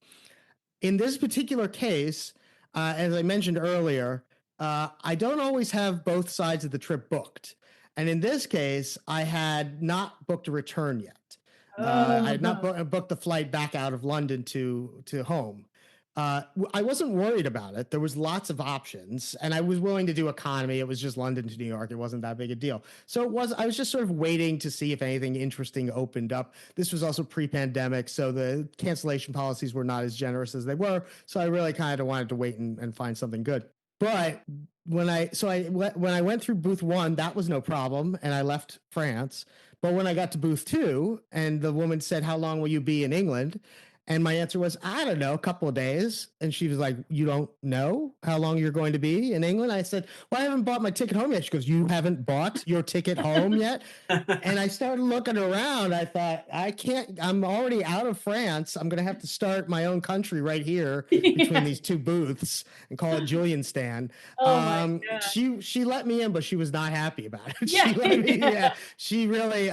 In this particular case, as I mentioned earlier, I don't always have both sides of the trip booked. And in this case, I had not booked a return yet. I had not booked the flight back out of London to home. I wasn't worried about it. There was lots of options, and I was willing to do economy. It was just London to New York. It wasn't that big a deal. So I was just sort of waiting to see if anything interesting opened up. This was also pre-pandemic, so the cancellation policies were not as generous as they were. So I really kind of wanted to wait and find something good. But when I went through booth 1, that was no problem, and I left France. But when I got to booth 2, and the woman said, "How long will you be in England?" And my answer was, I don't know, a couple of days. And she was like, "You don't know how long you're going to be in England?" I said, "Well, I haven't bought my ticket home yet." She goes, "You haven't bought your ticket home yet?" And I started looking around. I thought, I'm already out of France. I'm going to have to start my own country right here between these two booths and call it Julian Stan. She let me in, but she was not happy about it. She really,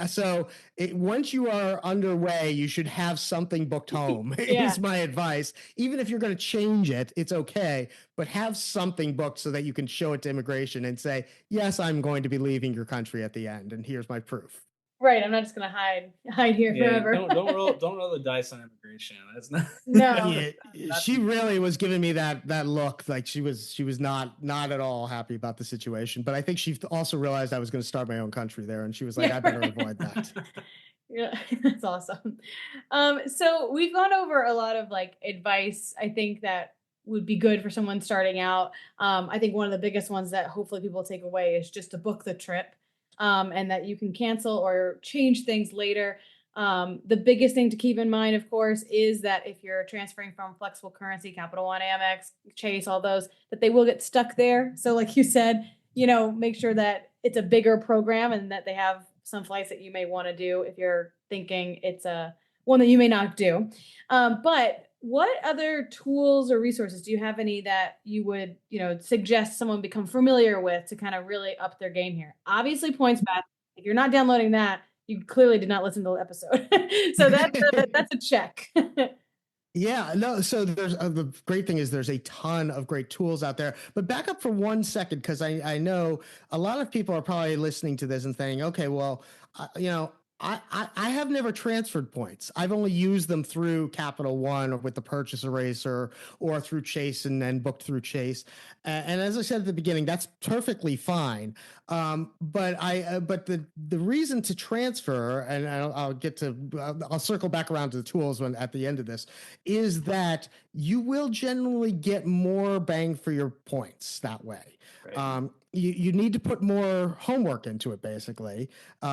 once you are underway, you should have something booked home. Is my advice. Even if you're going to change it, it's okay, but have something booked so that you can show it to immigration and say, "Yes, I'm going to be leaving your country at the end, and here's my proof."
Right. I'm not just gonna hide here forever.
Don't roll the dice on immigration. That's not.
No.
Yeah, she really was giving me that look, like she was not at all happy about the situation. But I think she also realized I was going to start my own country there, and she was like,
Yeah,
I better
right.
avoid that.
Yeah, that's awesome. So we've gone over a lot of like advice, I think that would be good for someone starting out. I think one of the biggest ones that hopefully people take away is just to book the trip, and that you can cancel or change things later. The biggest thing to keep in mind, of course, is that if you're transferring from flexible currency, Capital One, Amex, Chase, all those, that they will get stuck there. So like you said, make sure that it's a bigger program and that they have some flights that you may want to do if you're thinking it's a one that you may not do. But what other tools or resources do you have any that you would, suggest someone become familiar with to kind of really up their game here? Obviously, PointsPath. If you're not downloading that, you clearly did not listen to the episode. So that's a check.
Yeah, no. So there's the great thing is there's a ton of great tools out there. But back up for 1 second, because I know a lot of people are probably listening to this and saying, okay, well, I have never transferred points. I've only used them through Capital One or with the Purchase Eraser or through Chase and then booked through Chase. And as I said at the beginning, that's perfectly fine. But the reason to transfer, and I'll circle back around to the tools at the end of this, is that you will generally get more bang for your points that way. Right. You need to put more homework into it, basically,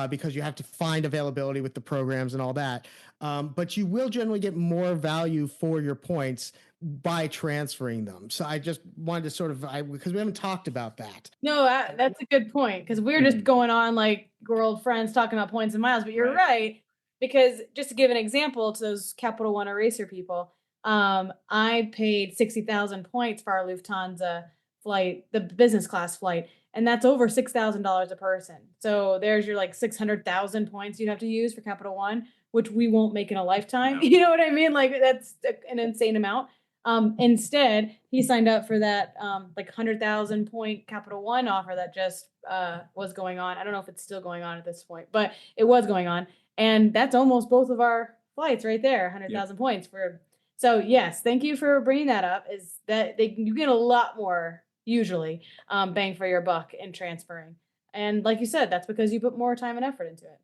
because you have to find availability with the programs and all that. But you will generally get more value for your points by transferring them. So I just wanted to because we haven't talked about that.
No, that's a good point, because we're just going on like we're old friends talking about points and miles, but you're right. Because just to give an example to those Capital One Eraser people, I paid 60,000 points for our Lufthansa flight, the business class flight, and that's over $6,000 a person. So there's your like 600,000 points you'd have to use for Capital One, which we won't make in a lifetime. No. You know what I mean? Like that's an insane amount. Instead, he signed up for that like 100,000 point Capital One offer that just was going on. I don't know if it's still going on at this point, but it was going on, and that's almost both of our flights right there, 100,000 points for. So yes, thank you for bringing that up. Is that you get a lot more usually bang for your buck in transferring, and like you said, that's because you put more time and effort into it.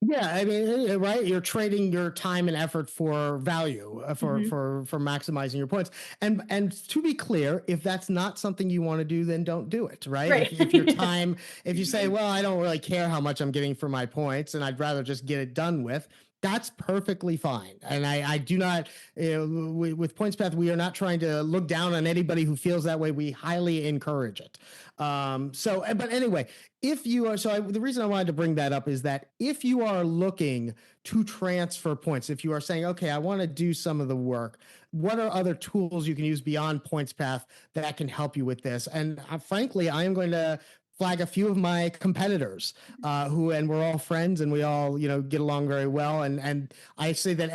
Yeah, I mean, right? You're trading your time and effort for value, for maximizing your points. And to be clear, if that's not something you want to do, then don't do it, right?
Right.
If your time, if you say, well, I don't really care how much I'm getting for my points, and I'd rather just get it done with, that's perfectly fine. And I do not, with PointsPath, we are not trying to look down on anybody who feels that way. We highly encourage it. But anyway, the reason I wanted to bring that up is that if you are looking to transfer points, if you are saying, okay, I want to do some of the work, what are other tools you can use beyond PointsPath that can help you with this? And frankly, I am going to flag a few of my competitors and we're all friends and we all get along very well, and I say that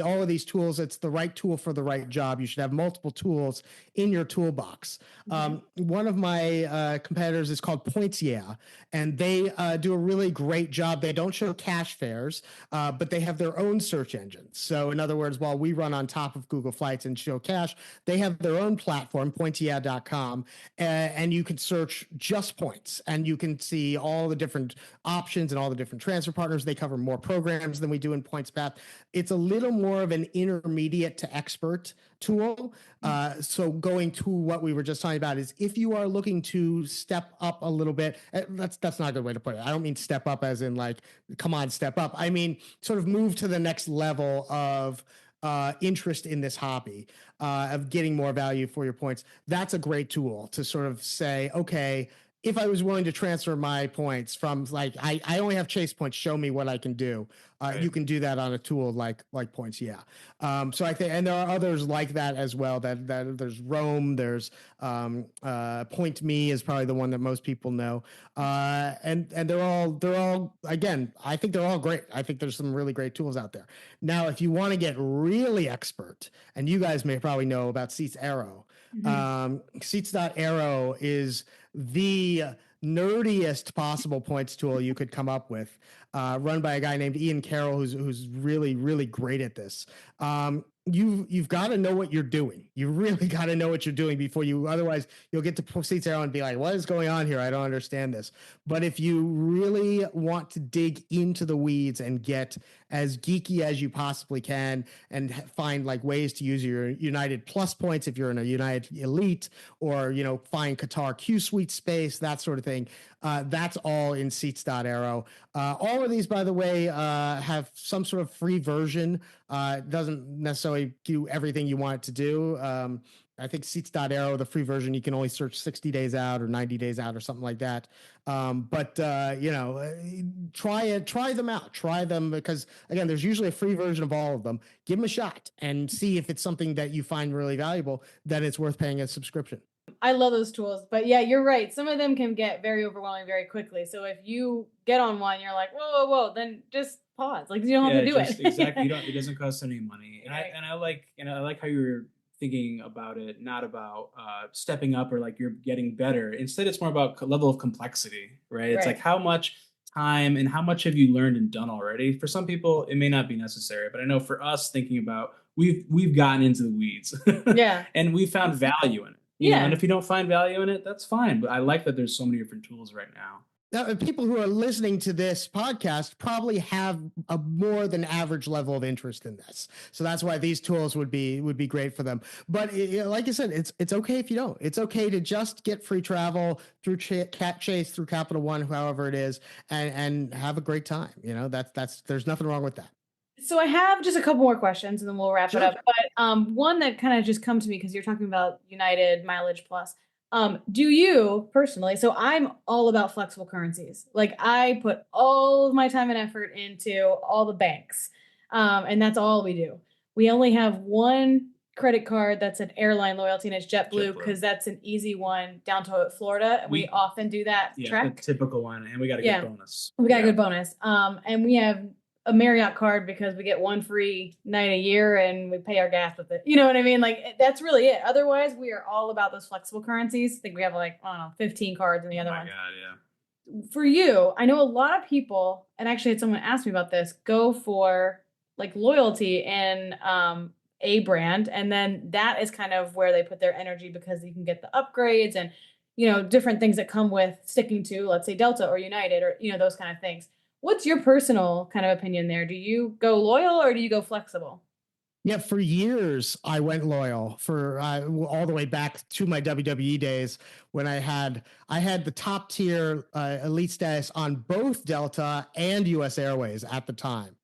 all of these tools, it's the right tool for the right job. You should have multiple tools in your toolbox. One of my competitors is called Points Yeah, and they do a really great job. They don't show cash fares, but they have their own search engine. So in other words, while we run on top of Google Flights and show cash, they have their own platform, pointsyeah.com, and you can search just points. And you can see all the different options and all the different transfer partners. They cover more programs than we do in PointsPath. It's a little more of an intermediate to expert tool. So going to what we were just talking about is if you are looking to step up a little bit, that's not a good way to put it. I don't mean step up as in like, come on, step up. I mean, sort of move to the next level of interest in this hobby, of getting more value for your points. That's a great tool to sort of say, okay, if I was willing to transfer my points from I only have Chase points, show me what I can do. Right. You can do that on a tool like Points Yeah. So I think, and there are others like that as well. That there's Roam, there's Point Me is probably the one that most people know. And they're all again, I think they're all great. I think there's some really great tools out there. Now, if you want to get really expert, and you guys may probably know about Seats Arrow. Seats.aero is the nerdiest possible points tool you could come up with, run by a guy named Ian Carroll, who's really, really great at this. You've got to know what you're doing. You really got to know what you're doing before otherwise you'll get to Seats.aero and be like, what is going on here? I don't understand this. But if you really want to dig into the weeds and get as geeky as you possibly can and find like ways to use your United Plus points if you're in a United Elite, or, find Qatar Q Suite space, that sort of thing. That's all in Seats.aero. All of these, by the way, have some sort of free version. It doesn't necessarily do everything you want it to do. I think Seats.aero, the free version, you can only search 60 days out or 90 days out or something like that. Try them out. Try them because, again, there's usually a free version of all of them. Give them a shot and see if it's something that you find really valuable, then it's worth paying a subscription.
I love those tools, but yeah, you're right. Some of them can get very overwhelming very quickly. So if you get on one, you're like, whoa, then just pause. Like you don't have to do it.
Exactly. It doesn't cost any money. And right. I like how you're thinking about it, not about stepping up or like you're getting better. Instead, it's more about level of complexity, right? It's like how much time and how much have you learned and done already? For some people, it may not be necessary, but I know for us thinking about we've gotten into the weeds.
Yeah.
And we found value in it. You know, and if you don't find value in it, that's fine. But I like that there's so many different tools right now.
Now, people who are listening to this podcast probably have a more than average level of interest in this, so that's why these tools would be great for them. But like I said, it's okay if you don't. It's okay to just get free travel through Chase, through Capital One, however it is, and have a great time. That's there's nothing wrong with that.
So I have just a couple more questions and then we'll wrap it up. But one that kind of just come to me because you're talking about United Mileage Plus. Do you personally, so I'm all about flexible currencies. Like I put all of my time and effort into all the banks. And that's all we do. We only have one credit card that's an airline loyalty, and it's JetBlue because that's an easy one down to Florida. We often do that trek.
The typical one, and we got a good bonus.
We got a good bonus. And we have a Marriott card because we get one free night a year and we pay our gas with it. You know what I mean? Like that's really it. Otherwise, we are all about those flexible currencies. I think we have 15 cards in the other one.
God, yeah.
For you, I know a lot of people, and actually had someone ask me about this, go for like loyalty in a brand, and then that is kind of where they put their energy because you can get the upgrades and different things that come with sticking to, let's say, Delta or United or those kind of things. What's your personal kind of opinion there? Do you go loyal or do you go flexible?
Yeah, for years I went loyal for all the way back to my WWE days when I had the top tier elite status on both Delta and US Airways at the time,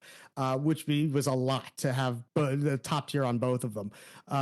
which was a lot to have the top tier on both of them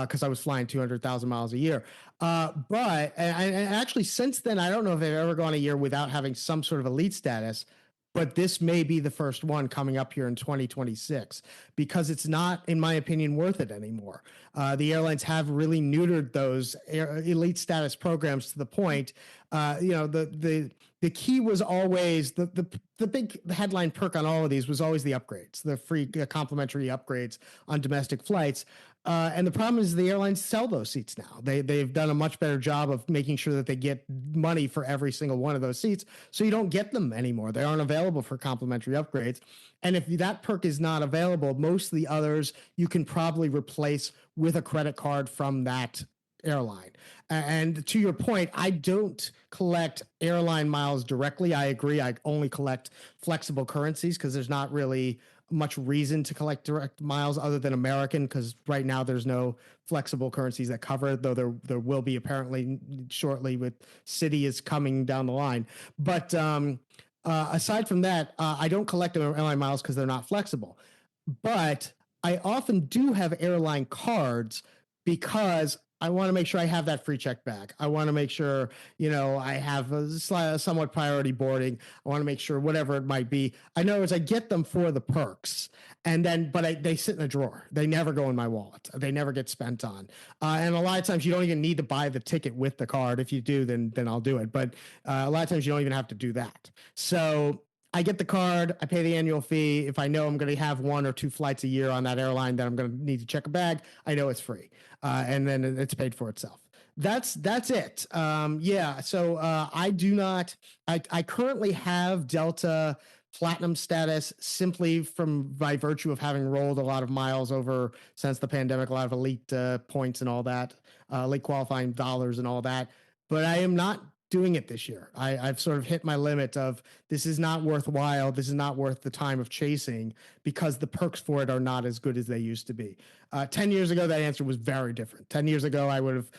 because I was flying 200,000 miles a year. But actually since then, I don't know if I've ever gone a year without having some sort of elite status. But this may be the first one coming up here in 2026 because it's not, in my opinion, worth it anymore. The airlines have really neutered those elite status programs to the point, the key was always the big headline perk on all of these was always the upgrades, the free complimentary upgrades on domestic flights. And the problem is the airlines sell those seats now. They've done a much better job of making sure that they get money for every single one of those seats. So you don't get them anymore. They aren't available for complimentary upgrades. And if that perk is not available, most of the others you can probably replace with a credit card from that airline. And to your point, I don't collect airline miles directly. I agree. I only collect flexible currencies because there's not really much reason to collect direct miles other than American, because right now there's no flexible currencies that cover it, though there will be apparently shortly with Citi is coming down the line. But aside from that, I don't collect airline miles because they're not flexible. But I often do have airline cards because I want to make sure I have that free check bag. I want to make sure, I have a somewhat priority boarding. I want to make sure whatever it might be. I know as I get them for the perks, and then, they sit in a drawer. They never go in my wallet. They never get spent on. And a lot of times you don't even need to buy the ticket with the card. If you do, then I'll do it. But a lot of times you don't even have to do that. So I get the card, I pay the annual fee. If I know I'm going to have 1 or 2 flights a year on that airline that I'm going to need to check a bag, I know it's free. And then it's paid for itself. That's it. Yeah. So I do not. I currently have Delta Platinum status simply from by virtue of having rolled a lot of miles over since the pandemic, a lot of elite points and all that, elite qualifying dollars and all that. But I am not doing it this year. I've sort of hit my limit of this is not worthwhile. This is not worth the time of chasing because the perks for it are not as good as they used to be. 10 years ago, that answer was very different. 10 years ago, I would have,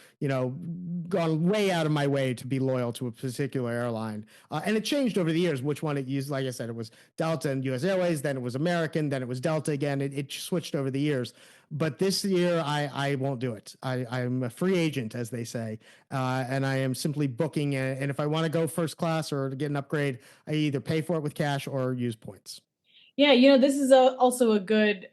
gone way out of my way to be loyal to a particular airline. And it changed over the years, which one it used. Like I said, it was Delta and US Airways, then it was American, then it was Delta again. It switched over the years. But this year, I won't do it. I'm a free agent, as they say, and I am simply booking. And if I want to go first class or to get an upgrade, I either pay for it with cash or use points.
Yeah, this is also a good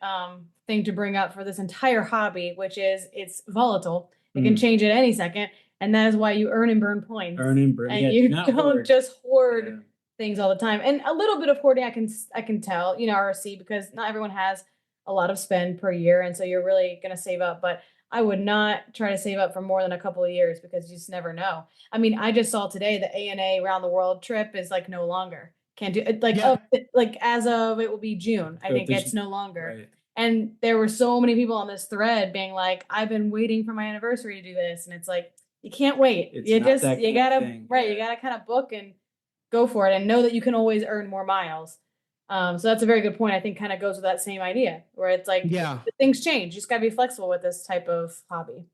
thing to bring up for this entire hobby, which is it's volatile. It can change at any second, and that is why you earn and burn points.
Earn and burn,
and
yeah,
you
not
don't
hoard.
just hoard
Yeah.
things all the time. And a little bit of hoarding, I can tell, RC, because not everyone has a lot of spend per year, and so you're really gonna save up. But I would not try to save up for more than a couple of years because you just never know. I mean, I just saw today the ANA around the world trip is like no longer. Can't do it
Yeah.
like as of it will be June. I
So
think
there's-
it's no longer.
Right.
And there were so many people on this thread being like, I've been waiting for my anniversary to do this. And it's like, you can't wait.
It's
You
not
just,
that
you
kind of
gotta,
thing,
right.
yeah.
You gotta kind of book and go for it and know that you can always earn more miles. So that's a very good point. I think kind of goes with that same idea where it's like,
Yeah.
things change. You just gotta be flexible with this type of hobby.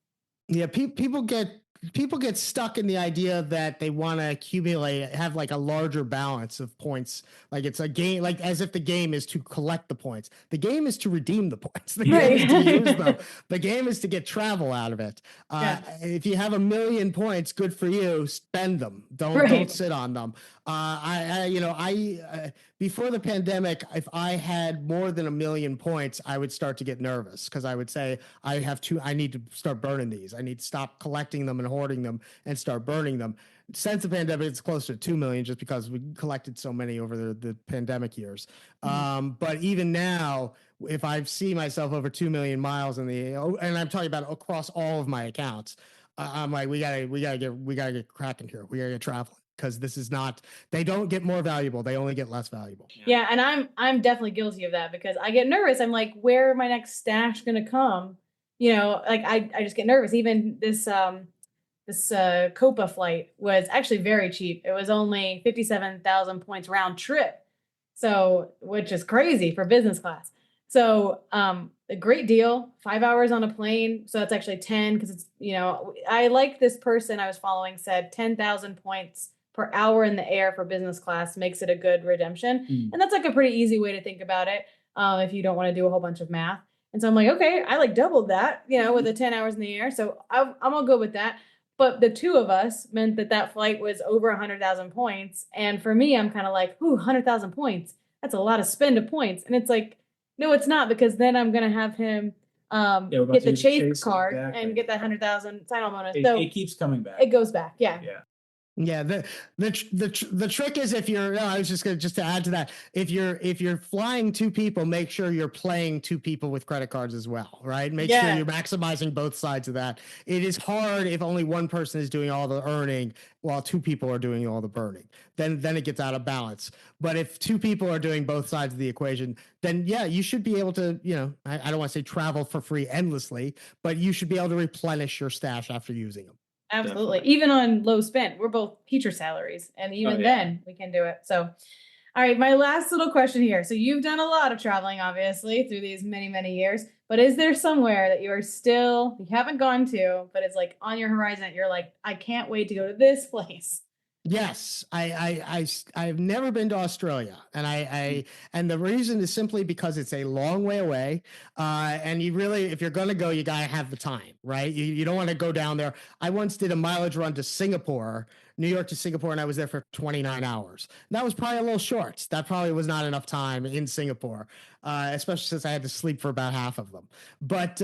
Yeah, people get stuck in the idea that they want to accumulate, have like a larger balance of points. Like it's a game, like as if the game is to collect the points. The game is to redeem the points. The game is to use them. The game is to get travel out of it. If you have 1 million points, good for you. Spend them. Don't sit on them. Before the pandemic, if I had more than 1 million points, I would start to get nervous because I would say I need to start burning these. I need to stop collecting them and hoarding them and start burning them. Since the pandemic, it's closer to 2 million just because we collected so many over the pandemic years. But even now, if I see myself over 2 million miles and I'm talking about across all of my accounts, I'm like, we gotta get cracking here. We gotta get traveling. Because this is not, they don't get more valuable, they only get less valuable.
Yeah, and I'm definitely guilty of that because I get nervous. I'm like, where my next stash gonna come? Like I just get nervous. Even this Copa flight was actually very cheap. It was only 57,000 points round trip. So, which is crazy for business class. So, a great deal, 5 hours on a plane. So that's actually 10 because it's, I like this person I was following said 10,000 points per hour in the air for business class makes it a good redemption. And that's like a pretty easy way to think about it. If you don't want to do a whole bunch of math. And so I'm like, okay, I like doubled that, with the 10 hours in the air. So I'm all good with that. But the two of us meant that flight was over 100,000 points. And for me, I'm kind of like, 100,000 points. That's a lot of spend of points. And it's like, no, it's not, because then I'm going to have him get the chase card and get that 100,000 sign-on bonus. So
it keeps coming back.
It goes back. Yeah.
Yeah, the trick is I was just to add to that. If you're flying two people, make sure you're playing two people with credit cards as well, right? Make sure you're maximizing both sides of that. It is hard if only one person is doing all the earning while two people are doing all the burning. Then it gets out of balance. But if two people are doing both sides of the equation, then you should be able to, I don't want to say travel for free endlessly, but you should be able to replenish your stash after using them.
Absolutely. Definitely. Even on low spend, we're both teacher salaries, and even then we can do it. So, all right, my last little question here. So you've done a lot of traveling, obviously, through these many, many years, but is there somewhere that you haven't gone to, but it's like on your horizon that you're like, I can't wait to go to this place?
Yes, I've never been to Australia, and the reason is simply because it's a long way away, and you really, if you're going to go, you gotta have the time, right? You don't want to go down there. I once did a mileage run to Singapore, New York to Singapore, and I was there for 29 hours. That was probably a little short. That probably was not enough time in Singapore, especially since I had to sleep for about half of them. But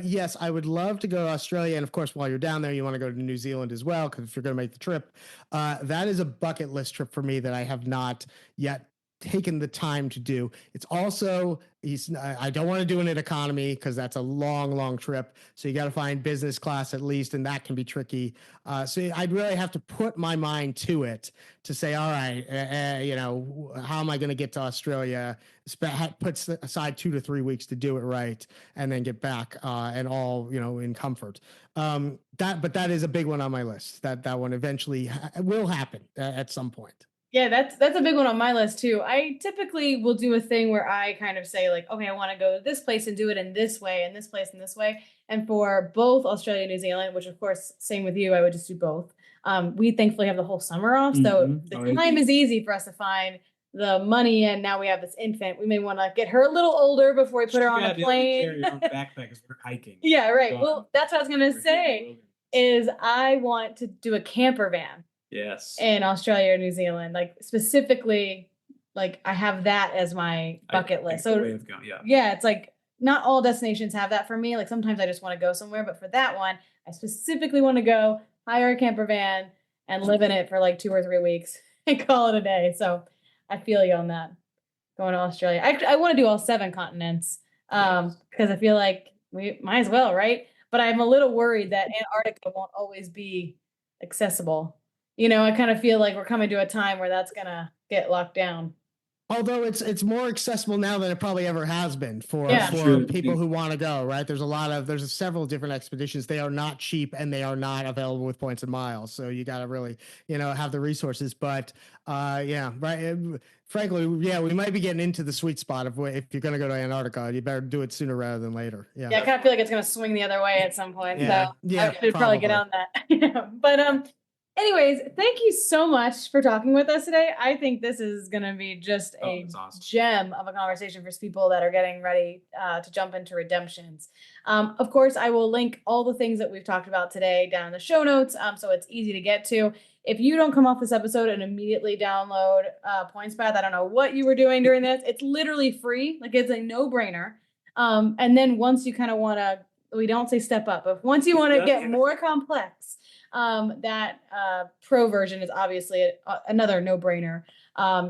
yes, I would love to go to Australia. And of course, while you're down there, you want to go to New Zealand as well, because if you're going to make the trip, that is a bucket list trip for me that I have not yet taken the time to do. It's also, I don't want to do it in economy because that's a long trip. So you got to find business class at least, and that can be tricky. So I'd really have to put my mind to it to say, all right, how am I going to get to Australia? Put aside 2 to 3 weeks to do it right, and then get back and all, in comfort. But that is a big one on my list. That one eventually will happen at some point.
Yeah, that's a big one on my list too. I typically will do a thing where I kind of say like, okay, I want to go to this place and do it in this way, and this place in this way. And for both Australia and New Zealand, which of course, same with you, I would just do both. We thankfully have the whole summer off, so the time is easy for us to find the money. And now we have this infant. We may want to get her a little older before we put her on a plane.
Carry your own backpack as we're hiking.
Yeah, right. Well, that's what I was gonna say. Is I want to do a camper van.
Yes.
In Australia or New Zealand, like specifically, like I have that as my bucket list. So
way of going,
yeah, it's like not all destinations have that for me. Like sometimes I just want to go somewhere, but for that one, I specifically want to go hire a camper van and live in it for like 2 or 3 weeks and call it a day. So I feel you on that. Going to Australia. I want to do all 7 continents because I feel like we might as well, right? But I'm a little worried that Antarctica won't always be accessible. I kind of feel like we're coming to a time where that's going to get locked down.
Although it's more accessible now than it probably ever has been for people who want to go, right? There's several different expeditions. They are not cheap and they are not available with points and miles. So you got to really, have the resources. But frankly, we might be getting into the sweet spot of if you're going to go to Antarctica, you better do it sooner rather than later. Yeah,
I kind of feel like it's going to swing the other way at some point.
Yeah.
So I should probably get on that. But anyways, thank you so much for talking with us today. I think this is going to be just a gem of a conversation for people that are getting ready to jump into redemptions. Of course, I will link all the things that we've talked about today down in the show notes, so it's easy to get to. If you don't come off this episode and immediately download PointsPath, I don't know what you were doing during this. It's literally free. Like it's a no-brainer. And then once you kind of want to, we don't say step up, but once you want to get more complex, that pro version is obviously another no-brainer,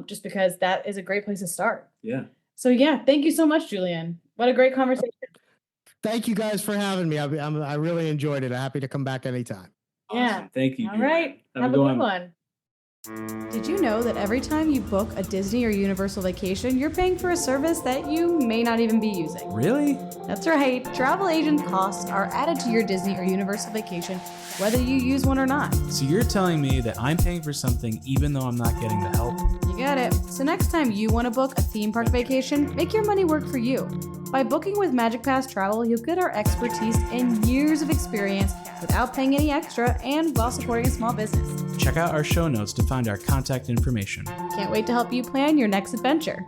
just because that is a great place to start.
Yeah.
So thank you so much, Julian. What a great conversation.
Thank you guys for having me. I really enjoyed it. I'm happy to come back anytime.
Awesome. Yeah. Thank you.
All right. Have a good one. Did you know that every time you book a Disney or Universal vacation, you're paying for a service that you may not even be using?
Really?
That's right. Travel agent costs are added to your Disney or Universal vacation, whether you use one or not.
So you're telling me that I'm paying for something even though I'm not getting the help?
You got it. So next time you want to book a theme park vacation, make your money work for you. By booking with Magic Pass Travel, you'll get our expertise and years of experience without paying any extra and while supporting a small business.
Check out our show notes to find our contact information.
Can't wait to help you plan your next adventure.